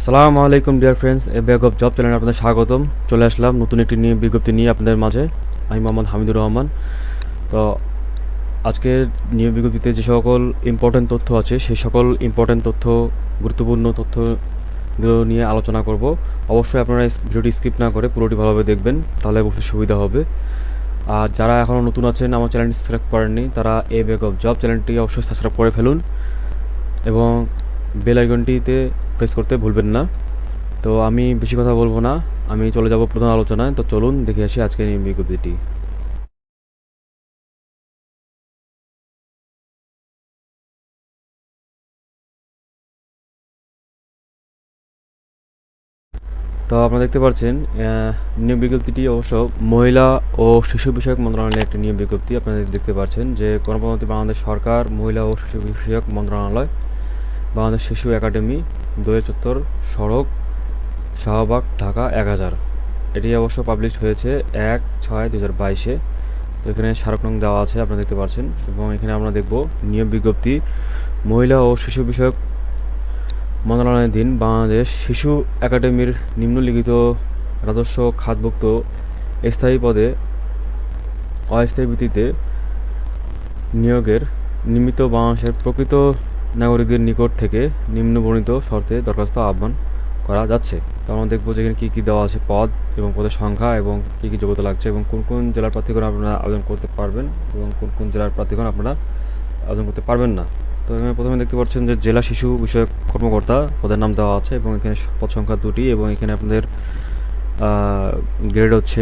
আসসালামু আলাইকুম dear friends, A bag of job চ্যানেলে আপনাদের স্বাগতম। চলে আসলাম নতুন একটি নিয়ে বিজ্ঞপ্তি নিয়ে আপনাদের মাঝে। আমি মোহাম্মদ হামিদুর রহমান। তো আজকের নিয়োগ বিজ্ঞপ্তিতে যে সকল ইম্পর্টেন্ট তথ্য আছে সেই সকল ইম্পর্টেন্ট তথ্য, গুরুত্বপূর্ণ তথ্যগুলো নিয়ে আলোচনা করব। অবশ্যই আপনারা এই ভিডিওটি স্কিপ না করে পুরোটি ভালোভাবে দেখবেন, তাহলে অবশ্যই সুবিধা হবে। আর যারা এখনও নতুন আছেন, আমার চ্যানেলটি সাবস্ক্রাইব করেননি, তারা এ ব্যাগ অফ জব চ্যানেলটি অবশ্যই সাবস্ক্রাইব করে ফেলুন এবং বেল আইকনটিতে প্রেস করতে ভুলবেন না। তো আমি বেশি কথা বলবো না, আমি চলে যাব প্রধান আলোচনায়। তো চলুন দেখে আসি আজকের এই বিজ্ঞপ্তিটি। তো আপনারা দেখতে পাচ্ছেন নিয়োগ বিজ্ঞপ্তিটি অবশ্য মহিলা ও শিশু বিষয়ক মন্ত্রণালয়ের একটি নিয়োগ বিজ্ঞপ্তি। আপনারা দেখতে পাচ্ছেন যে গণপ্রজাতন্ত্রী বাংলাদেশ সরকার, মহিলা ও শিশু বিষয়ক মন্ত্রণালয়, বাংলাদেশ শিশু একাডেমি, দোয়ে চত্বর সড়ক, শাহবাগ, ঢাকা 1000। এটি অবশ্য পাবলিশ হয়েছে 1/6/2022-এ। তো এখানে স্মারক নং দেওয়া আছে, আপনারা দেখতে পাচ্ছেন। এবং এখানে আমরা দেখব নিয়োগ বিজ্ঞপ্তি মহিলা ও শিশু বিষয়ক মন্ত্রণালয়াধীন বাংলাদেশ শিশু একাডেমির নিম্নলিখিত রাজস্ব খাতভুক্ত স্থায়ী পদে অস্থায়ী ভিত্তিতে নিয়োগের নিমিত্ত বাংলাদেশের প্রকৃত নাগরিকদের নিকট থেকে নিম্নবর্ণিত শর্তে দরখাস্ত আহ্বান করা যাচ্ছে। তো আমরা দেখবো যে এখানে কী কী দেওয়া আছে, পদ এবং পদের সংখ্যা এবং কী কী যোগ্যতা লাগছে এবং কোন কোন জেলার প্রার্থীগণ আপনারা আবেদন করতে পারবেন এবং কোন কোন জেলার প্রার্থীগণ আপনারা আবেদন করতে পারবেন না। তো এখানে প্রথমে দেখতে পাচ্ছেন যে জেলা শিশু বিষয়ক কর্মকর্তা পদের নাম দেওয়া আছে এবং এখানে পদ সংখ্যা 2টি এবং এখানে আপনাদের গ্রেড হচ্ছে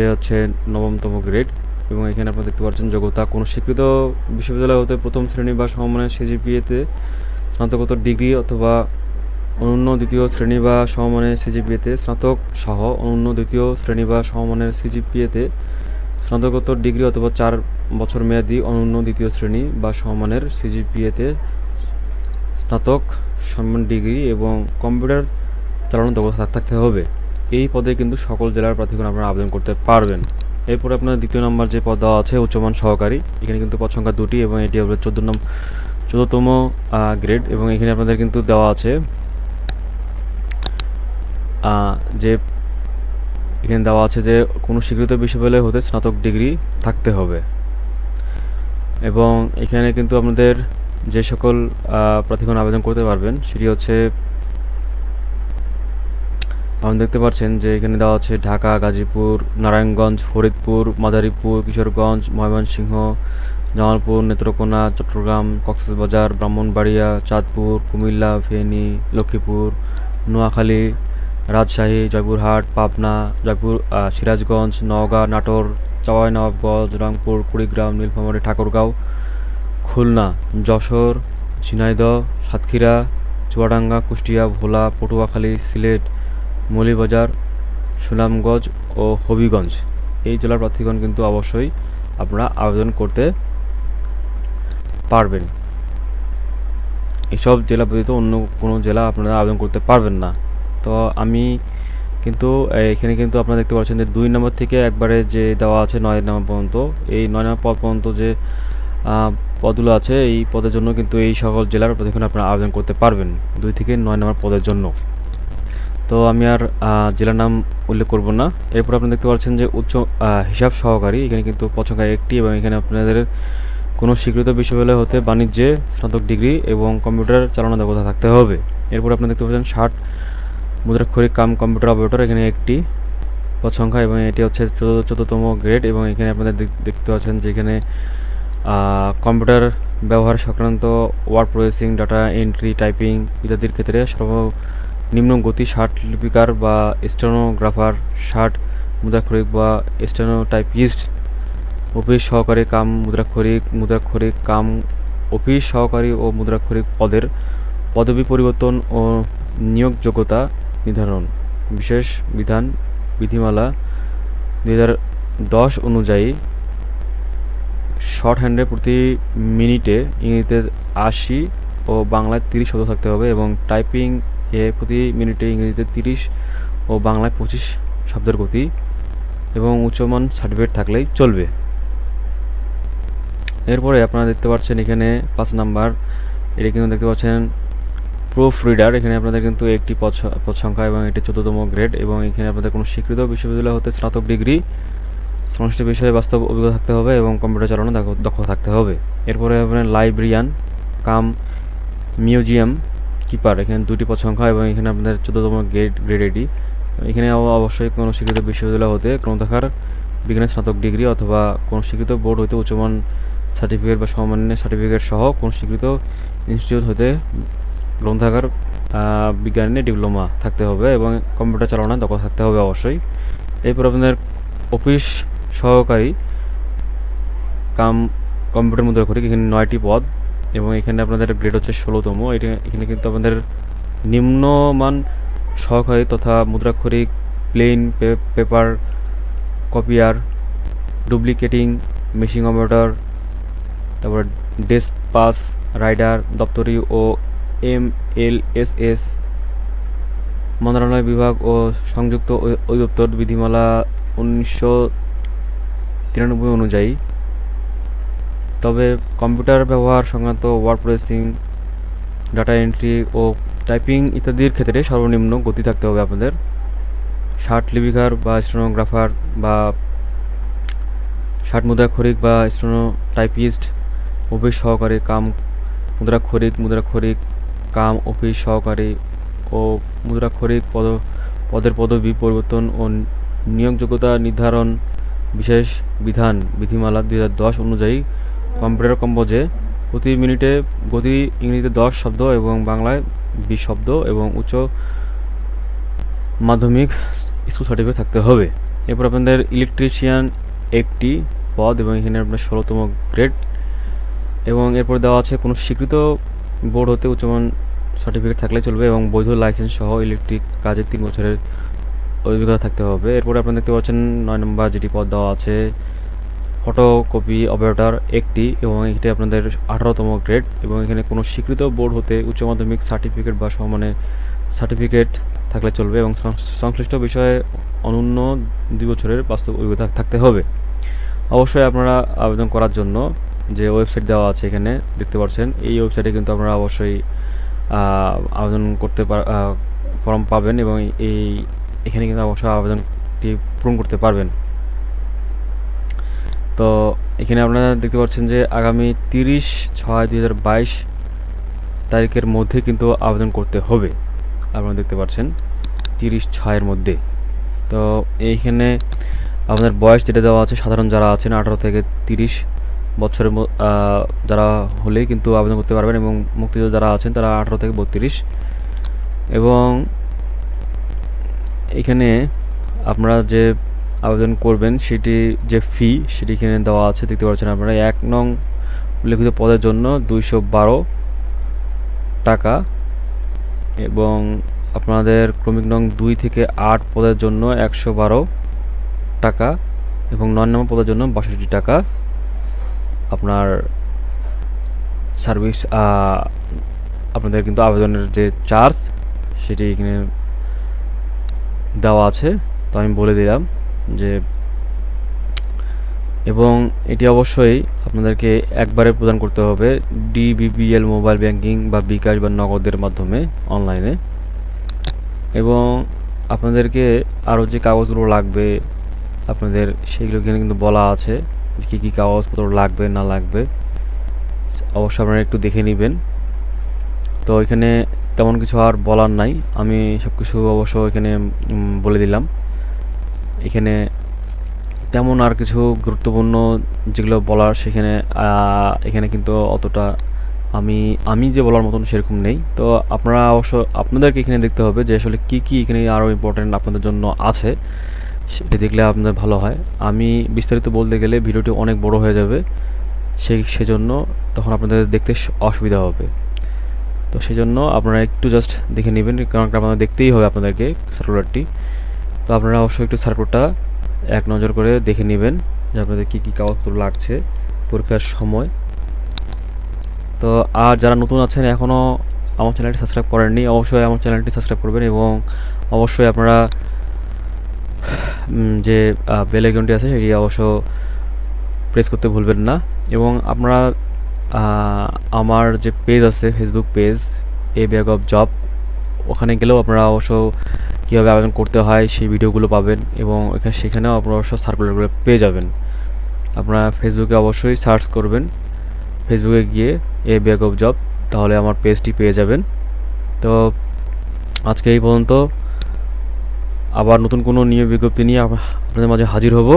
9তম গ্রেড। এবং এখানে আপনারা দেখতে পাচ্ছেন যোগ্যতা কোনো স্বীকৃত বিশ্ববিদ্যালয় হতে প্রথম শ্রেণী বা সমমানের সিজিপিএতে স্নাতকোত্তর ডিগ্রি অথবা অনন্য দ্বিতীয় শ্রেণী বা সমমানের সিজিপিএতে স্নাতক সহ অনন্য দ্বিতীয় শ্রেণী বা সমমানের সিজিপিএতে স্নাতকোত্তর ডিগ্রি অথবা 4 বছর মেয়াদী অনন্য দ্বিতীয় শ্রেণী বা সমমানের সিজিপিএতে স্নাতক সম্মান ডিগ্রি এবং কম্পিউটার চালানোর দক্ষতা থাকতে হবে। এই পদে কিন্তু সকল জেলার প্রার্থীগণ আপনারা আবেদন করতে পারবেন। এরপরে আপনার দ্বিতীয় নম্বর যে পদ দেওয়া আছে উচ্চমান সহকারী, এখানে কিন্তু পদ সংখ্যা 2টি এবং এটি হবে 14তম গ্রেড। এবং এখানে আপনাদের কিন্তু দেওয়া আছে যে এখানে দেওয়া আছে যে কোনো স্বীকৃত বিশ্ববিদ্যালয় হতে স্নাতক ডিগ্রি থাকতে হবে। এবং এখানে কিন্তু আপনাদের যে সকল প্রার্থীগণ আবেদন করতে পারবেন সেটি হচ্ছে আপনি দেখতে পাচ্ছেন যে এখানে দেওয়া আছে ঢাকা, গাজীপুর, নারায়ণগঞ্জ, ফরিদপুর, মাদারীপুর, কিশোরগঞ্জ, ময়মনসিংহ, জামালপুর, নেত্রকোনা, চট্টগ্রাম, কক্সবাজার, ব্রাহ্মণবাড়িয়া, চাঁদপুর, কুমিল্লা, ফেনী, লক্ষ্মীপুর, নোয়াখালী, রাজশাহী, জয়পুরহাট, পাবনা, সিরাজগঞ্জ, নওগাঁ, নাটোর, চাঁপাইনবাবগঞ্জ, রংপুর, কুড়িগ্রাম, নীলফামারী, ঠাকুরগাঁও, খুলনা, যশোর, ঝিনাইদহ, সাতক্ষীরা, চুয়াডাঙ্গা, কুষ্টিয়া, ভোলা, পটুয়াখালী, সিলেট, মৌলভীবাজার, সুনামগঞ্জ ও হবিগঞ্জ এই জেলার প্রার্থীগণ কিন্তু অবশ্যই আপনারা আবেদন করতে পারবেন। এসব জেলা ব্যতীত অন্য কোনো জেলা আপনারা আবেদন করতে পারবেন না। তো আমি কিন্তু এখানে কিন্তু আপনারা দেখতে পাচ্ছেন যে 2 নম্বর থেকে একবারে যে দেওয়া আছে 9 নম্বর পর্যন্ত, এই 9 নম্বর পদ পর্যন্ত যে পদগুলো আছে এই পদের জন্য কিন্তু এই সকল জেলার প্রার্থীগণ আপনারা আবেদন করতে পারবেন 2 থেকে 9 নম্বর পদের জন্য। তো আমি আর জেলার নাম উল্লেখ করব না। এরপর আপনি দেখতে পাচ্ছেন যে উচ্চ হিসাব সহকারী, এখানে কিন্তু পদ সংখ্যা 1টি এবং এখানে আপনাদের কোনো স্বীকৃত বিশ্ববিদ্যালয় হতে বাণিজ্যে স্নাতক ডিগ্রি এবং কম্পিউটার চালানোর দক্ষতা থাকতে হবে। এরপর আপনি দেখতে পাচ্ছেন 60 মুদ্রাক্ষরিক কাম কম্পিউটার অপারেটর, এখানে 1টি পদ সংখ্যা এবং এটি হচ্ছে 14তম গ্রেড। এবং এখানে আপনাদের দেখতে পাচ্ছেন যে এখানে কম্পিউটার ব্যবহার সংক্রান্ত word processing, data entry, typing ইত্যাদির ক্ষেত্রে নিম্ন গতি 60 লিপিকার বা স্টেনোগ্রাফার, 60 মুদ্রাক্ষরিক বা স্টেনোটাইপিস্ট, অফিস সহকারী কাম মুদ্রাক্ষরিক কাম অফিস সহকারী ও মুদ্রাক্ষরিক পদের পদবি পরিবর্তন ও নিয়োগ যোগ্যতা নির্ধারণ বিশেষ বিধিমালা 2010 অনুযায়ী শর্ট হ্যান্ডে প্রতি মিনিটে ইংরেজিতে 80 ও বাংলায় 30 শব্দ থাকতে হবে এবং টাইপিং প্রতি মিনিটে ইংরেজিতে 30 ও বাংলায় 25 শব্দের গতি এবং উচ্চমান সার্টিফিকেট থাকলেই চলবে। এরপরে আপনারা দেখতে পাচ্ছেন এখানে 5 নাম্বার, এটা কিন্তু দেখতে পাচ্ছেন প্রুফ রিডার, এখানে আপনাদের কিন্তু একটি পদ সংখ্যা এবং এটি 14তম গ্রেড, এবং এখানে আপনাদের কোনো স্বীকৃত বিশ্ববিদ্যালয় হতে স্নাতক ডিগ্রি সংশ্লিষ্ট বিষয়ে বাস্তব অভিজ্ঞতা থাকতে হবে এবং কম্পিউটার চালানো দক্ষ থাকতে হবে। এরপরে আপনার লাইব্রেরিয়ান কাম মিউজিয়াম কিপার, এখানে 2টি পদ সংখ্যা এবং এখানে আপনাদের 14তম গ্রেড এটি। এখানে অবশ্যই কোনো স্বীকৃত বিশ্ববিদ্যালয় হতে গ্রন্থাগার বিজ্ঞানের স্নাতক ডিগ্রি অথবা কোনো স্বীকৃত বোর্ড হতে উচ্চমান সার্টিফিকেট বা সমমান্য সার্টিফিকেট সহ কোনো স্বীকৃত ইনস্টিটিউট হতে গ্রন্থাগার বিজ্ঞানে ডিপ্লোমা থাকতে হবে এবং কম্পিউটার চালানোর দক্ষ থাকতে হবে অবশ্যই। এরপর আপনাদের অফিস সহকারী কাম কম্পিউটার মুদ্রাক্ষরিক, এখানে 9টি পদ এবং এখানে আপনাদের গ্রেড হচ্ছে 16তম। এখানে কিন্তু আপনাদের নিম্নমান সহকারী তথা মুদ্রাক্ষরিক, plain paper copier, duplicating machine computer, তারপর ডেস্ক পাস রাইডার, দপ্তরি ও MLSS মন্ত্রণালয় বিভাগ ও সংযুক্ত অধিদপ্তর বিধিমালা 1993 অনুযায়ী। তবে কম্পিউটার ব্যবহার সংক্রান্ত ওয়ার্ড প্রসেসিং, ডাটা এন্ট্রি ও টাইপিং ইত্যাদির ক্ষেত্রে সর্বনিম্ন গতি থাকতে হবে আপনাদের। ষাট লিপিকার বা স্টেনোগ্রাফার বা ষাট মুদ্রাক্ষরিক বা স্টেনো টাইপিস্ট, অফিস সহকারী কাম মুদ্রাক্ষরিক কাম অফিস সহকারী ও মুদ্রাক্ষরিক পদের পদবি পরিবর্তন ও নিয়োগযোগ্যতা নির্ধারণ বিশেষ বিধান বিধিমালা 2010 অনুযায়ী কম্পিউটার কম্পোজে প্রতি মিনিটে গতি ইংরেজিতে 10 শব্দ এবং বাংলায় 20 শব্দ এবং উচ্চ মাধ্যমিক স্কুল সার্টিফিকেট থাকতে হবে। এরপর আপনাদের ইলেকট্রিশিয়ান একটি পদ এবং এখানে আপনার 16তম গ্রেড, এবং এরপর দেওয়া আছে কোনো স্বীকৃত বোর্ড হতে উচ্চমান সার্টিফিকেট থাকলে চলবে এবং বৈধ লাইসেন্স সহ ইলেকট্রিক কাজে 3 বছরের অভিজ্ঞতা থাকতে হবে। এরপরে আপনারা দেখতে পাচ্ছেন 9 নম্বর যেটি পদ দেওয়া আছে ফটোকপি অপারেটর একটি, এবং এটি আপনাদের 18তম গ্রেড, এবং এখানে কোনো স্বীকৃত বোর্ড হতে উচ্চ মাধ্যমিক সার্টিফিকেট বা সমমানের সার্টিফিকেট থাকলে চলবে এবং সংশ্লিষ্ট বিষয়ে অনূন্য 2 বছরের বাস্তব অভিজ্ঞতা থাকতে হবে। অবশ্যই আপনারা আবেদন করার জন্য যে ওয়েবসাইট দেওয়া আছে এখানে দেখতে পাচ্ছেন, এই ওয়েবসাইটে কিন্তু আপনারা অবশ্যই আবেদন করতে ফর্ম পাবেন এবং এখানে কিন্তু অবশ্যই আবেদনটি পূরণ করতে পারবেন। তো এখানে আপনারা দেখতে পাচ্ছেন যে আগামী 30/6/2022 তারিখের মধ্যে কিন্তু আবেদন করতে হবে। আপনারা দেখতে পাচ্ছেন 30/6 এর মধ্যে। তো এইখানে আপনাদের বয়স যেটা দেওয়া আছে, সাধারণ যারা আছেন 18 থেকে 30 বছরের যারা হলেই কিন্তু আবেদন করতে পারবেন, এবং মুক্তিযোদ্ধা যারা আছেন তারা 18 থেকে 32। এবং এখানে আপনারা যে আবেদন করবেন সেটি যে ফি সেটি এখানে দেওয়া আছে দেখতে পাচ্ছেন আপনারা। 1 নং উল্লেখিত পদের জন্য 212 টাকা, এবং আপনাদের ক্রমিক নং 2 থেকে 8 পদের জন্য 112 টাকা, এবং 9 নম্বর পদের জন্য 62 টাকা আপনার সার্ভিস আপনাদের কিন্তু আবেদনের যে চার্জ সেটি এখানে দেওয়া আছে। তো আমি বলে দিলাম যে, এবং এটি অবশ্যই আপনাদেরকে একবারে প্রদান করতে হবে DBBL মোবাইল ব্যাংকিং বা বিকাশ বা নগদের মাধ্যমে অনলাইনে। এবং আপনাদেরকে আরও যে কাগজগুলো লাগবে আপনাদের সেইগুলো এখানে কিন্তু বলা আছে কী কী কাগজপত্র লাগবে না লাগবে, অবশ্যই আপনারা একটু দেখে নেবেন। তো এখানে তেমন কিছু আর বলার নাই, আমি সব কিছু অবশ্য এখানে বলে দিলাম। এখানে তেমন আর কিছু গুরুত্বপূর্ণ যেগুলো বলার সেখানে এখানে কিন্তু অতটা আমি যে বলার মতন সেরকম নেই। তো আপনারা অবশ্য আপনাদেরকে এখানে দেখতে হবে যে আসলে কী কী এখানে আরও ইম্পর্টেন্ট আপনাদের জন্য আছে, সেটি দেখলে আপনাদের ভালো হয়। আমি বিস্তারিত বলতে গেলে ভিডিওটি অনেক বড় হয়ে যাবে, সেজন্য তখন আপনাদের দেখতে অসুবিধা হবে। তো সেই জন্য আপনারা একটু জাস্ট দেখে নেবেন, কারণ আপনাদের দেখতেই হবে আপনাদেরকে সার্কুলারটি। তো আপনারা অবশ্যই একটু সার্কুলারটা এক নজর করে দেখে নেবেন যে আপনাদের কী কী কাগজপত্র লাগছে পরীক্ষার সময়। তো আর যারা নতুন আছেন এখনও আমার চ্যানেলটি সাবস্ক্রাইব করেননি, অবশ্যই আমার চ্যানেলটি সাবস্ক্রাইব করবেন, এবং অবশ্যই আপনারা যে বেল আইকনটি আছে সেটি অবশ্য প্রেস করতে ভুলবেন না। এবং আপনারা আমার যে পেজ আছে Facebook page A bag of job, ওখানে গেলেও আপনারা অবশ্য কীভাবে আবেদন করতে হয় সেই ভিডিওগুলো পাবেন এবং সেখানেও আপনারা অবশ্য সার্কুলারগুলো পেয়ে যাবেন। আপনারা ফেসবুকে অবশ্যই সার্চ করবেন, ফেসবুকে গিয়ে এ ব্যাগ অফ জব, তাহলে আমার পেজটি পেয়ে যাবেন। তো আজকে এই পর্যন্ত, আবার নতুন কোনো নিয়োগ বিজ্ঞপ্তি নিয়ে আপনাদের মাঝে হাজির হব।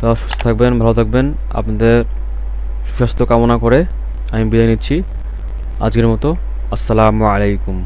তো সুস্থ থাকবেন, ভালো থাকবেন, আপনাদের সুস্বাস্থ্য কামনা করে আমি বিদায় নিচ্ছি আজকের মতো। আসসালামু আলাইকুম।